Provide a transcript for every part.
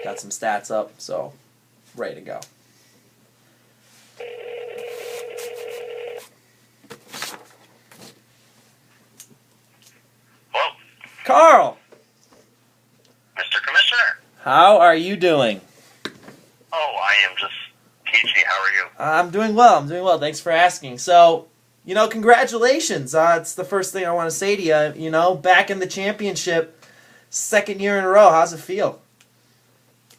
Got some stats up, so ready to go. Hello? Carl! Mr. Commissioner? How are you doing? Oh, I am just peachy. How are you? I'm doing well. Thanks for asking. So, congratulations. It's the first thing I want to say to you. Back in the championship, second year in a row. How's it feel?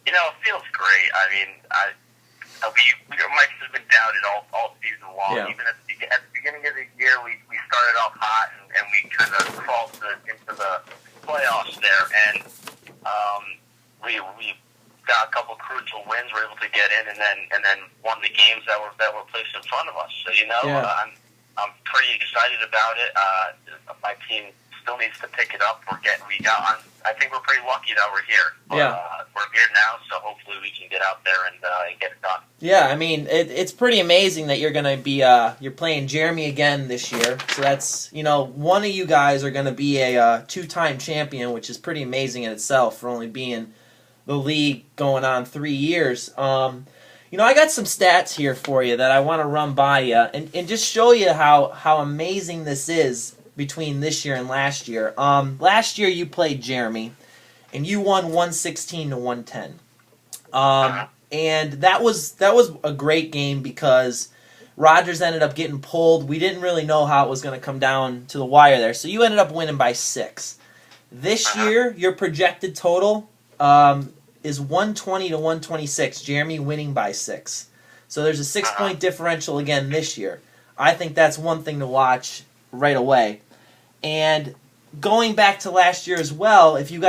It feels great. I mean, Mike has been doubted all season long. Yeah. Even at the beginning of the year, we started off hot and we kind of crawled into the playoffs there, and we got a couple crucial wins. We were able to get in, and then won the games that were placed in front of us. So Yeah. I'm pretty excited about it. My team still needs to pick it up. I think we're pretty lucky that we're here. We're here now, so hopefully we can get out there and get it done. Yeah, I mean, it's pretty amazing that you're going to be you're playing Jeremy again this year. So that's, one of you guys are going to be a two-time champion, which is pretty amazing in itself for only being the league going on 3 years. I got some stats here for you that I want to run by you and just show you how amazing this is between this year and last year. Last year you played Jeremy, and you won 116 to 110. And that was a great game because Rogers ended up getting pulled. We didn't really know how it was going to come down to the wire there, so you ended up winning by 6. This year, your projected total is 120 to 126. Jeremy winning by 6. So there's a 6-point differential again this year. I think that's one thing to watch right away. And going back to last year as well, if you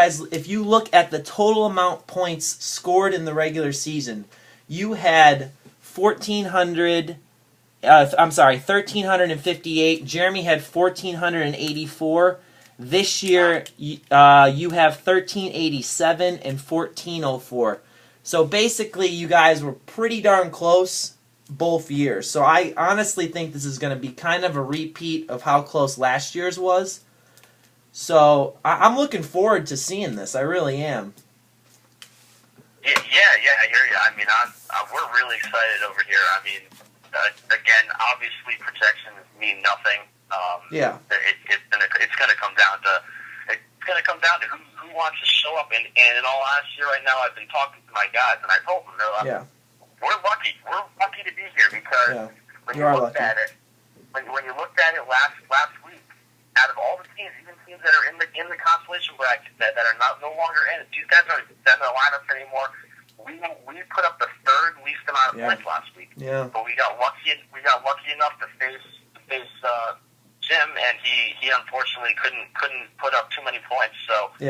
look at the total amount points scored in the regular season, you had 1,358. Jeremy had 1,484. This year, you have 1,387 and 1,404. So basically, you guys were pretty darn close both years. So I honestly think this is going to be kind of a repeat of how close last year's was. So I'm looking forward to seeing this. I really am. Yeah, I hear you. I mean, we're really excited over here. I mean, again, obviously projections mean nothing. It's going to come down to who wants to show up. And in all honesty, right now, I've been talking to my guys, and I told them, we're lucky. We're lucky to be here because when you looked at it last week, out of all the teams, even teams that are in the consolation bracket that are no longer in it, these guys aren't in the lineups anymore. We put up the third least amount of points last week. Yeah. But we got lucky enough to face Jim, and he unfortunately couldn't put up too many points. So we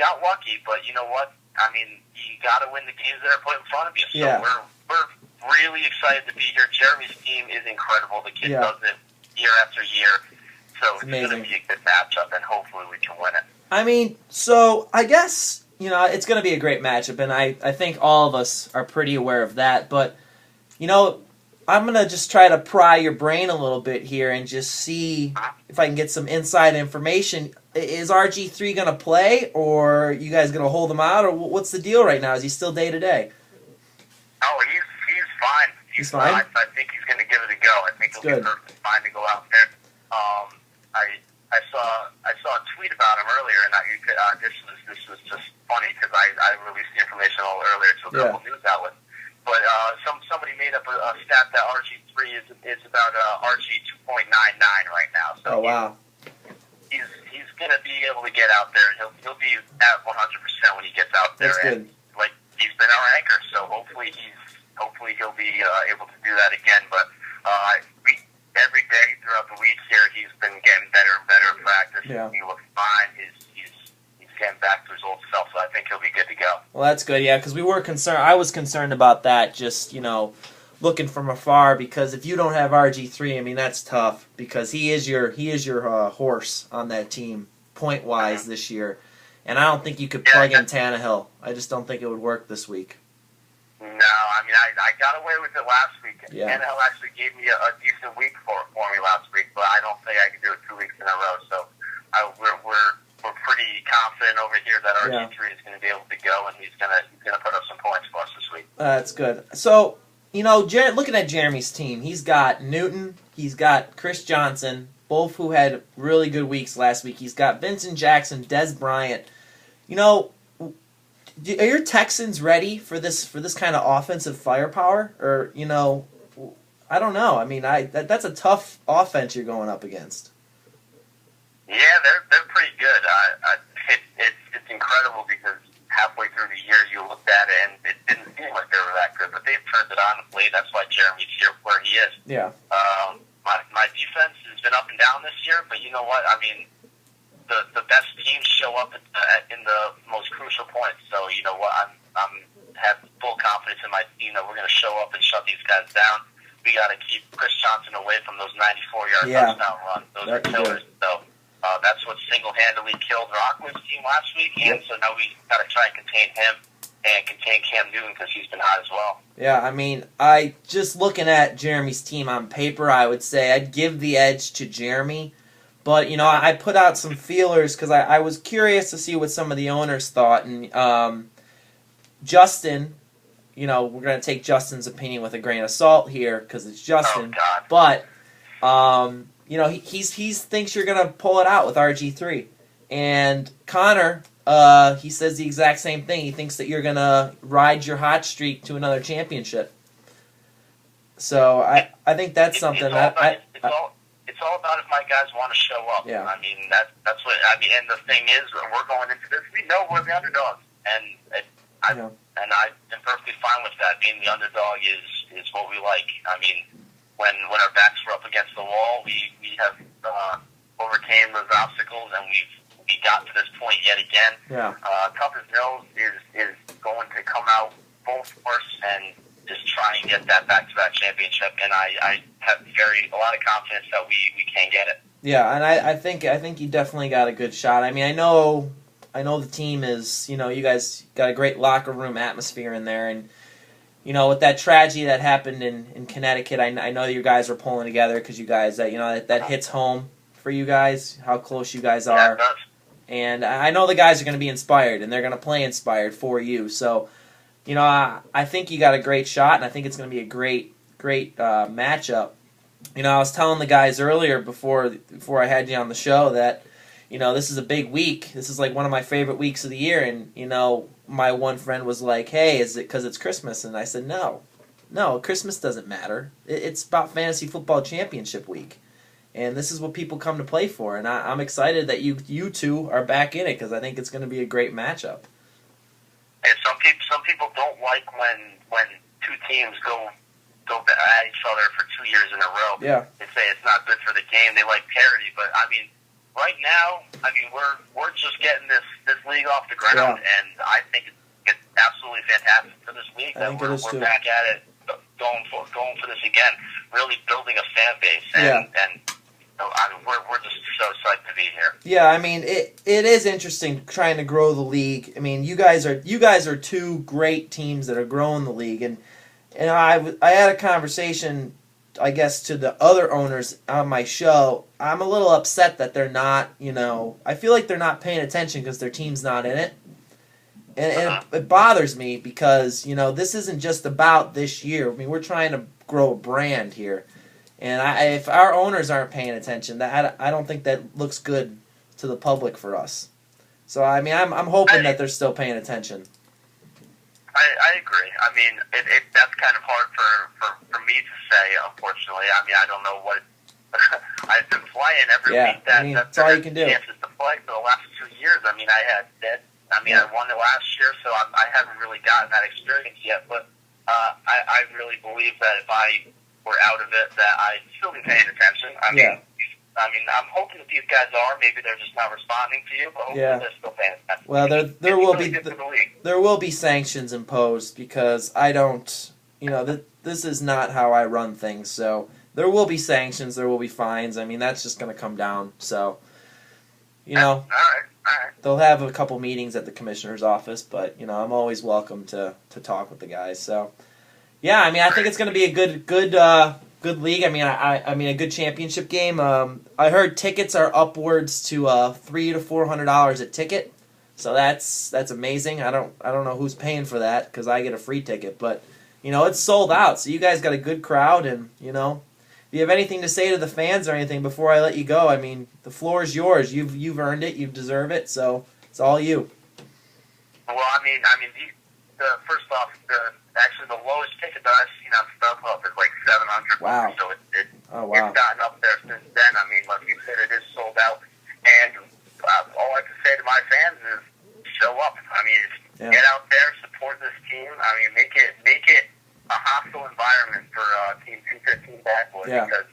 got lucky, but you know what? I mean, you got to win the games that are put in front of you. So we're really excited to be here. Jeremy's team is incredible. The kid does it year after year. So it's going to be a good matchup, and hopefully we can win it. I mean, so I guess, it's going to be a great matchup, and I think all of us are pretty aware of that. But, I'm going to just try to pry your brain a little bit here and just see if I can get some inside information. Is RG3 going to play, or are you guys going to hold him out, or what's the deal right now? Is he still day-to-day? Oh, he's fine. He's fine? I think he's going to give it a go. I think he'll be perfectly fine to go out there. I saw a tweet about him earlier, and this was just funny because I released the information a little earlier to a couple news outlets. But somebody made up a stat that RG3 is about RG 2.99 right now. So he's going to be able to get out there, and he'll be at 100% when he gets out there. That's good. And he's been our anchor, so hopefully he'll be able to do that again. But every day throughout the week here, he's been getting better and better at practice. Yeah. He looks fine. He's getting back to his old self, so I think he'll be good to go. Well, that's good, because we were concerned. I was concerned about that, just, looking from afar, because if you don't have RG3, I mean, that's tough, because he is your horse on that team, point-wise, this year. And I don't think you could plug in Tannehill. I just don't think it would work this week. No, I mean, I got away with it last week. Yeah. Tannehill actually gave me a decent week for me last week, but I don't think I can do it 2 weeks in a row. So we're pretty confident over here that RG3 is going to be able to go, and he's gonna put up some points for us this week. That's good. So, looking at Jeremy's team, he's got Newton, he's got Chris Johnson, both who had really good weeks last week. He's got Vincent Jackson, Des Bryant. Are your Texans ready for this kind of offensive firepower? Or, I don't know. I mean, that's a tough offense you're going up against. Yeah, they're pretty good. It's incredible because halfway through the year you looked at it and it didn't seem like they were that good, but they've turned it on of late. That's why Jeremy's here where he is. Yeah. My defense has been up and down this year, but you know what? I mean, the best teams show up in the most crucial points. So you know what? I'm have full confidence in my team that we're going to show up and shut these guys down. We got to keep Chris Johnson away from those 94-yard touchdown runs. Those are killers. So that's what single-handedly killed Rockwood's team last week, and so now we got to try and contain him and contain Cam Newton because he's been hot as well. Yeah, I mean, just looking at Jeremy's team on paper, I would say I'd give the edge to Jeremy. But, I put out some feelers because I was curious to see what some of the owners thought. And Justin, we're going to take Justin's opinion with a grain of salt here because it's Justin. Oh, God. But, he thinks you're going to pull it out with RG3. And Connor, he says the exact same thing. He thinks that you're going to ride your hot streak to another championship. So I think that's something It's all about if my guys want to show up. Yeah. I mean, that's what I mean. And the thing is, we're going into this. We know we're the underdogs, and I'm perfectly fine with that. Being the underdog is what we like. I mean, when our backs were up against the wall, we have overcame those obstacles, and we got to this point yet again. Yeah. Tucker's Mills is going to come out full force and just try and get that back-to-back championship, and I have a lot of confidence that we can get it. Yeah, and I think you definitely got a good shot. I mean, I know the team is, you guys got a great locker room atmosphere in there, and with that tragedy that happened in Connecticut, I know you guys are pulling together because you guys that hits home for you guys, how close you guys are. Yeah, it does. And I know the guys are going to be inspired, and they're going to play inspired for you. So, I think you got a great shot, and I think it's going to be a great matchup. I was telling the guys earlier before I had you on the show that, this is a big week. This is like one of my favorite weeks of the year, and, my one friend was like, hey, is it because it's Christmas? And I said, no, Christmas doesn't matter. It's about fantasy football championship week. And this is what people come to play for, and I'm excited that you two are back in it because I think it's going to be a great matchup. And some people don't like when two teams go at each other for 2 years in a row. Yeah. They say it's not good for the game. They like parity, but I mean, right now, we're just getting this league off the ground, and I think it's absolutely fantastic for this league that we're back at it, going for this again, really building a fan base, and we're just so psyched to be here. Yeah, I mean, it is interesting trying to grow the league. I mean, you guys are two great teams that are growing the league, and I had a conversation, I guess, to the other owners on my show. I'm a little upset that they're not, I feel like they're not paying attention because their team's not in it. And it bothers me because, this isn't just about this year. I mean, we're trying to grow a brand here. And if our owners aren't paying attention, I don't think that looks good to the public for us. So, I mean, I'm hoping that they're still paying attention. I agree. I mean, that's kind of hard for me to say, unfortunately. I mean, I don't know what... I've been playing every week. That's all you can do. Chances to play for the last 2 years. I mean, I won it last year, so I haven't really gotten that experience yet. But I really believe that if I were out of it, that I'd still be paying attention. I mean, I'm hoping that these guys are. Maybe they're just not responding to you, but hopefully they're still paying attention. Well, there will be sanctions imposed because I don't. This is not how I run things. So there will be sanctions. There will be fines. I mean, that's just going to come down. So, All right. They'll have a couple meetings at the commissioner's office, but I'm always welcome to talk with the guys. So, yeah, I mean, I think it's going to be a good league. I mean, a good championship game. I heard tickets are upwards to $300 to $400 a ticket. So that's amazing. I don't know who's paying for that because I get a free ticket, but it's sold out. So you guys got a good crowd, and if you have anything to say to the fans or anything before I let you go, I mean, the floor is yours. You've earned it. You deserve it. So it's all you. Well, first off, actually the lowest ticket that I've seen on StubHub is like 700. Wow. So it's wow. gotten up there since then. I mean, like you said, it is sold out. And all I can say to my fans is show up. I mean, get out there, support this team. I mean, make it a hostile environment for Team 215 Backwoods because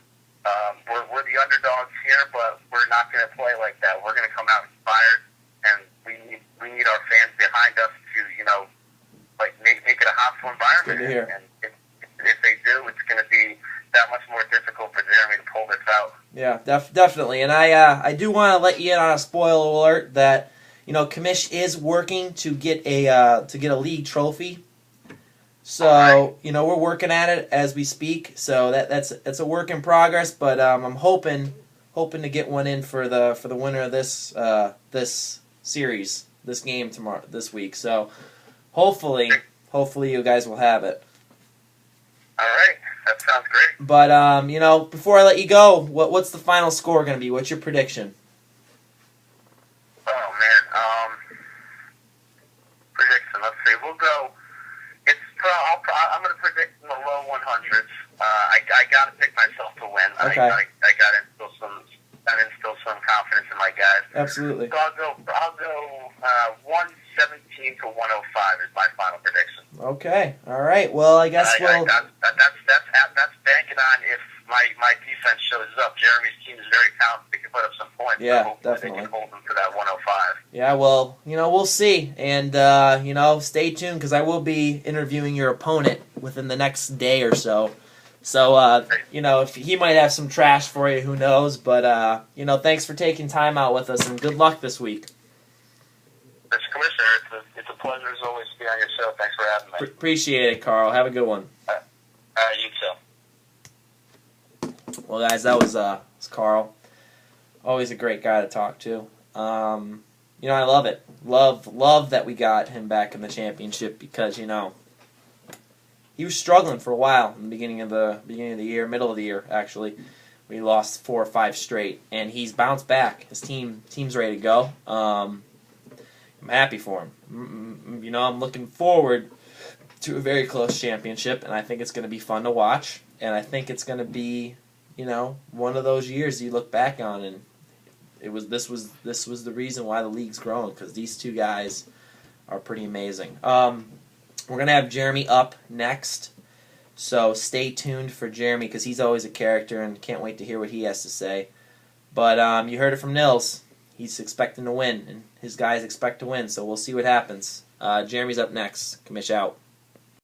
we're the underdogs here, but we're not going to play like that. We're going to come out inspired, and we need our fans behind us to make it a hostile environment. Good to hear. And if they do, it's going to be that much more difficult for Jeremy to pull this out. Yeah, definitely. And I do want to let you in on a spoiler alert that Commish is working to get a league trophy. So we're working at it as we speak. So that's a work in progress. But I'm hoping to get one in for the winner of this series, this game this week. So hopefully you guys will have it. All right, that sounds great. But before I let you go, what's the final score going to be? What's your prediction? Oh man, prediction. Let's see. We'll go. I'm going to predict in the low 100s. I got to pick myself to win. Okay. I got to instill some confidence in my guys. Absolutely. So I'll go 117 to 105 is my final prediction. Okay. All right. Well, I guess that's banking on if my defense shows up. Jeremy's team is very talented. They can put up some points. Yeah, so definitely. They can hold them to that 105. Yeah, well, we'll see. And, stay tuned because I will be interviewing your opponent within the next day or so. So, if he might have some trash for you, who knows. But, thanks for taking time out with us, and good luck this week. Mr. Commissioner, it's a pleasure as always to be on your show. Thanks for having me. Appreciate it, Carl. Have a good one. You too. Well, guys, that was Carl. Always a great guy to talk to. I love it. Love that we got him back in the championship because he was struggling for a while in the beginning of the year, middle of the year actually. We lost 4 or 5 straight, and he's bounced back. His team's ready to go. I'm happy for him. I'm looking forward to a very close championship, and I think it's going to be fun to watch. And I think it's going to be, one of those years you look back on, and this was the reason why the league's growing, because these two guys are pretty amazing. We're going to have Jeremy up next, so stay tuned for Jeremy, because he's always a character, and can't wait to hear what he has to say. But you heard it from Nils. He's expecting to win, and his guys expect to win, so we'll see what happens. Jeremy's up next. Commish out.